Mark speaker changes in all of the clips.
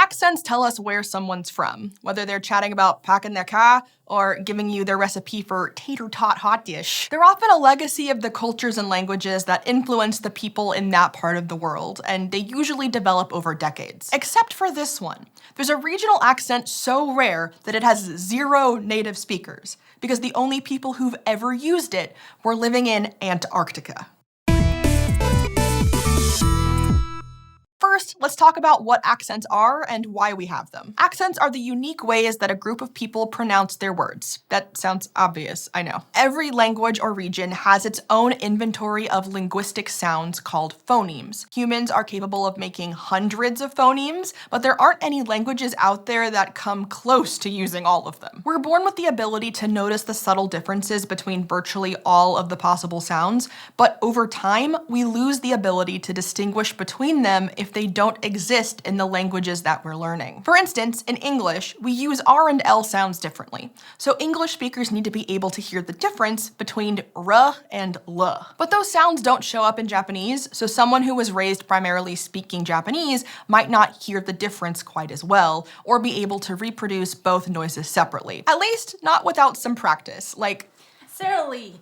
Speaker 1: Accents tell us where someone's from, whether they're chatting about packing their car or giving you their recipe for tater tot hot dish. They're often a legacy of the cultures and languages that influence the people in that part of the world, and they usually develop over decades. Except for this one. There's a regional accent so rare that it has 0 native speakers, because the only people who've ever used it were living in Antarctica. First, let's talk about what accents are and why we have them. Accents are the unique ways that a group of people pronounce their words. That sounds obvious, I know. Every language or region has its own inventory of linguistic sounds called phonemes. Humans are capable of making hundreds of phonemes, but there aren't any languages out there that come close to using all of them. We're born with the ability to notice the subtle differences between virtually all of the possible sounds, but over time, we lose the ability to distinguish between them if they don't exist in the languages that we're learning. For instance, in English, we use R and L sounds differently, so English speakers need to be able to hear the difference between R and L. But those sounds don't show up in Japanese, so someone who was raised primarily speaking Japanese might not hear the difference quite as well, or be able to reproduce both noises separately. At least, not without some practice, like silly.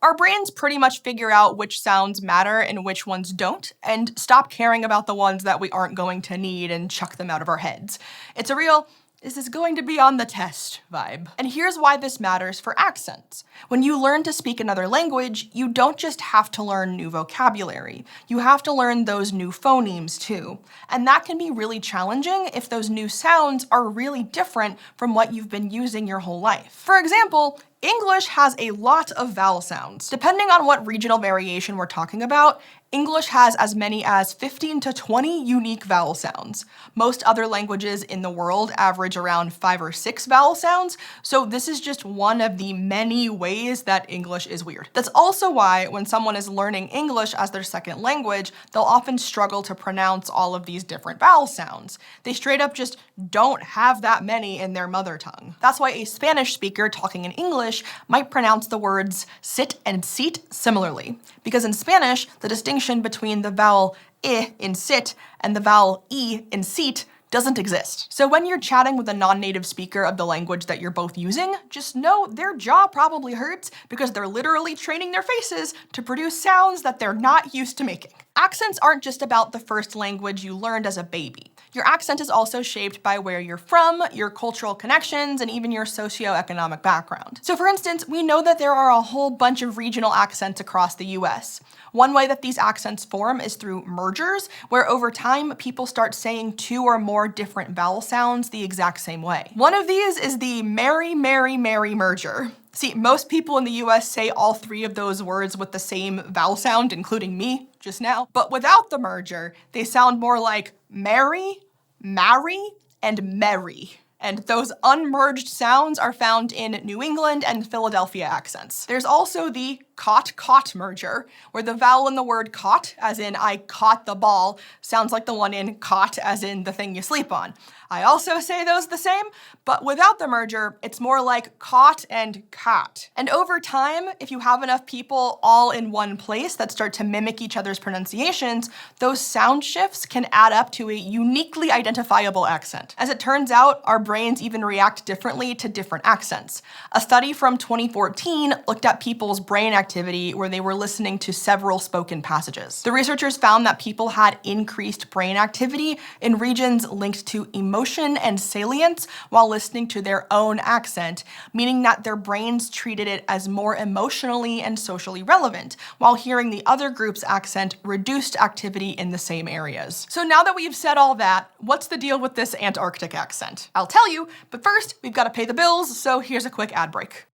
Speaker 1: Our brains pretty much figure out which sounds matter and which ones don't, and stop caring about the ones that we aren't going to need and chuck them out of our heads. It's a real, "Is this going to be on the test?" vibe. And here's why this matters for accents. When you learn to speak another language, you don't just have to learn new vocabulary. You have to learn those new phonemes too. And that can be really challenging if those new sounds are really different from what you've been using your whole life. For example, English has a lot of vowel sounds. Depending on what regional variation we're talking about, English has as many as 15 to 20 unique vowel sounds. Most other languages in the world average around 5 or 6 vowel sounds, so this is just one of the many ways that English is weird. That's also why when someone is learning English as their second language, they'll often struggle to pronounce all of these different vowel sounds. They straight up just don't have that many in their mother tongue. That's why a Spanish speaker talking in English might pronounce the words sit and seat similarly, because in Spanish, the distinction between the vowel I in sit and the vowel E in seat doesn't exist. So when you're chatting with a non-native speaker of the language that you're both using, just know their jaw probably hurts because they're literally training their faces to produce sounds that they're not used to making. Accents aren't just about the first language you learned as a baby. Your accent is also shaped by where you're from, your cultural connections, and even your socioeconomic background. So for instance, we know that there are a whole bunch of regional accents across the US. One way that these accents form is through mergers, where over time, people start saying 2 or more different vowel sounds the exact same way. One of these is the Mary, Mary, Mary merger. See, most people in the US say all 3 of those words with the same vowel sound, including me just now. But without the merger, they sound more like Mary, marry, and merry. And those unmerged sounds are found in New England and Philadelphia accents. There's also the caught merger, where the vowel in the word caught, as in I caught the ball, sounds like the one in cot, as in the thing you sleep on. I also say those the same, but without the merger, it's more like caught and cot. And over time, if you have enough people all in one place that start to mimic each other's pronunciations, those sound shifts can add up to a uniquely identifiable accent. As it turns out, our brains even react differently to different accents. A study from 2014 looked at people's brain activity where they were listening to several spoken passages. The researchers found that people had increased brain activity in regions linked to emotion and salience while listening to their own accent, meaning that their brains treated it as more emotionally and socially relevant, while hearing the other group's accent reduced activity in the same areas. So now that we've said all that, what's the deal with this Antarctic accent? I'll tell you, but first, we've got to pay the bills, so here's a quick ad break.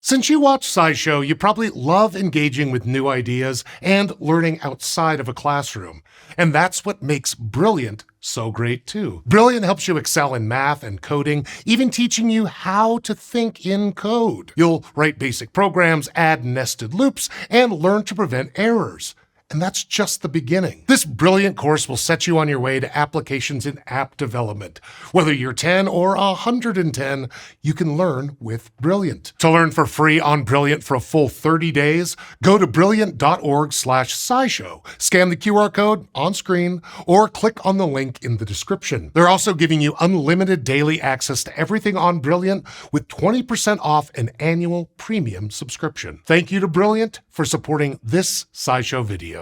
Speaker 2: Since you watch SciShow, you probably love engaging with new ideas and learning outside of a classroom. And that's what makes Brilliant so great too. Brilliant helps you excel in math and coding, even teaching you how to think in code. You'll write basic programs, add nested loops, and learn to prevent errors. And that's just the beginning. This brilliant course will set you on your way to applications in app development. Whether you're 10 or 110, you can learn with Brilliant. To learn for free on Brilliant for a full 30 days, go to brilliant.org/scishow, scan the QR code on screen, or click on the link in the description. They're also giving you unlimited daily access to everything on Brilliant with 20% off an annual premium subscription. Thank you to Brilliant for supporting this SciShow video.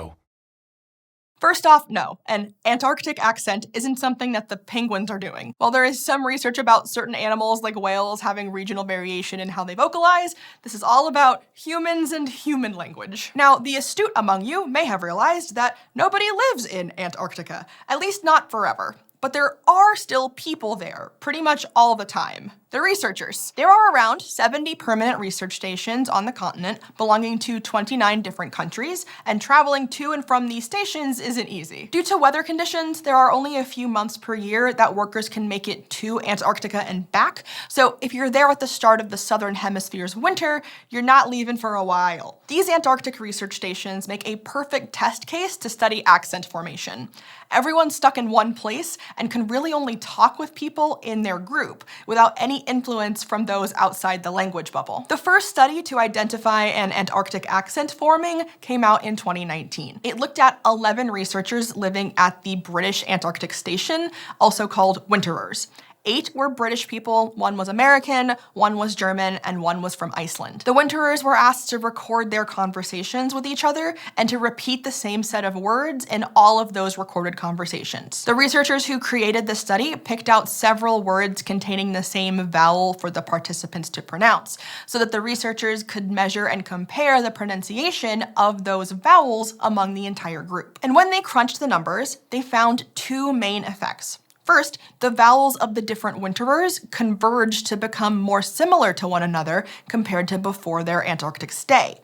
Speaker 1: First off, no, an Antarctic accent isn't something that the penguins are doing. While there is some research about certain animals like whales having regional variation in how they vocalize, this is all about humans and human language. Now, the astute among you may have realized that nobody lives in Antarctica, at least not forever. But there are still people there, pretty much all the time. The researchers. There are around 70 permanent research stations on the continent belonging to 29 different countries, and traveling to and from these stations isn't easy. Due to weather conditions, there are only a few months per year that workers can make it to Antarctica and back, so if you're there at the start of the southern hemisphere's winter, you're not leaving for a while. These Antarctic research stations make a perfect test case to study accent formation. Everyone's stuck in one place and can really only talk with people in their group without any influence from those outside the language bubble. The first study to identify an Antarctic accent forming came out in 2019. It looked at 11 researchers living at the British Antarctic Station, also called winterers. 8 were British people, 1 was American, 1 was German, and 1 was from Iceland. The winterers were asked to record their conversations with each other and to repeat the same set of words in all of those recorded conversations. The researchers who created the study picked out several words containing the same vowel for the participants to pronounce, so that the researchers could measure and compare the pronunciation of those vowels among the entire group. And when they crunched the numbers, they found 2 main effects. First, the vowels of the different winterers converged to become more similar to one another compared to before their Antarctic stay.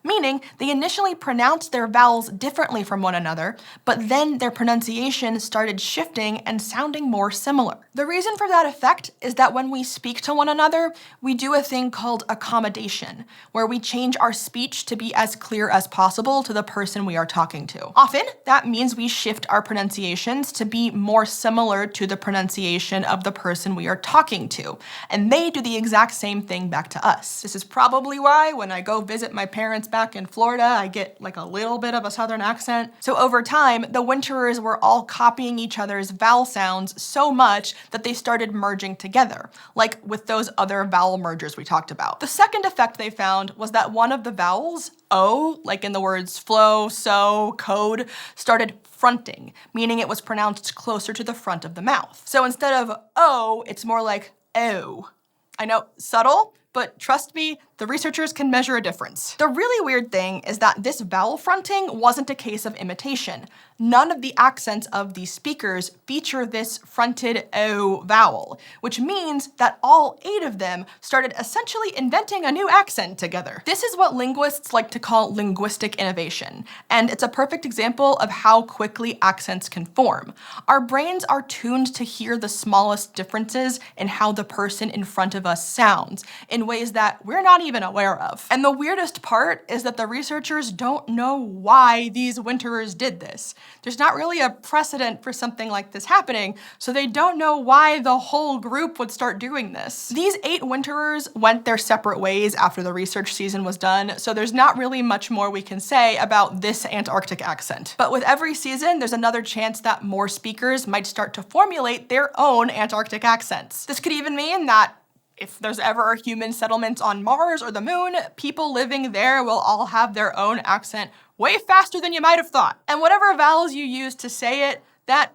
Speaker 1: Meaning they initially pronounced their vowels differently from one another, but then their pronunciation started shifting and sounding more similar. The reason for that effect is that when we speak to one another, we do a thing called accommodation, where we change our speech to be as clear as possible to the person we are talking to. Often, that means we shift our pronunciations to be more similar to the pronunciation of the person we are talking to, and they do the exact same thing back to us. This is probably why when I go visit my parents back in Florida, I get like a little bit of a southern accent. So over time, the winterers were all copying each other's vowel sounds so much that they started merging together, like with those other vowel mergers we talked about. The second effect they found was that one of the vowels, O, like in the words flow, so, code, started fronting, meaning it was pronounced closer to the front of the mouth. So instead of O, it's more like O. I know, subtle, but trust me, the researchers can measure a difference. The really weird thing is that this vowel fronting wasn't a case of imitation. None of the accents of these speakers feature this fronted O vowel, which means that all 8 of them started essentially inventing a new accent together. This is what linguists like to call linguistic innovation, and it's a perfect example of how quickly accents can form. Our brains are tuned to hear the smallest differences in how the person in front of us sounds, in ways that we're not even aware of. And the weirdest part is that the researchers don't know why these winterers did this. There's not really a precedent for something like this happening, so they don't know why the whole group would start doing this. These 8 winterers went their separate ways after the research season was done, so there's not really much more we can say about this Antarctic accent. But with every season, there's another chance that more speakers might start to formulate their own Antarctic accents. This could even mean that if there's ever human settlements on Mars or the moon, people living there will all have their own accent way faster than you might have thought. And whatever vowels you use to say it, that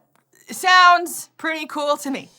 Speaker 1: sounds pretty cool to me.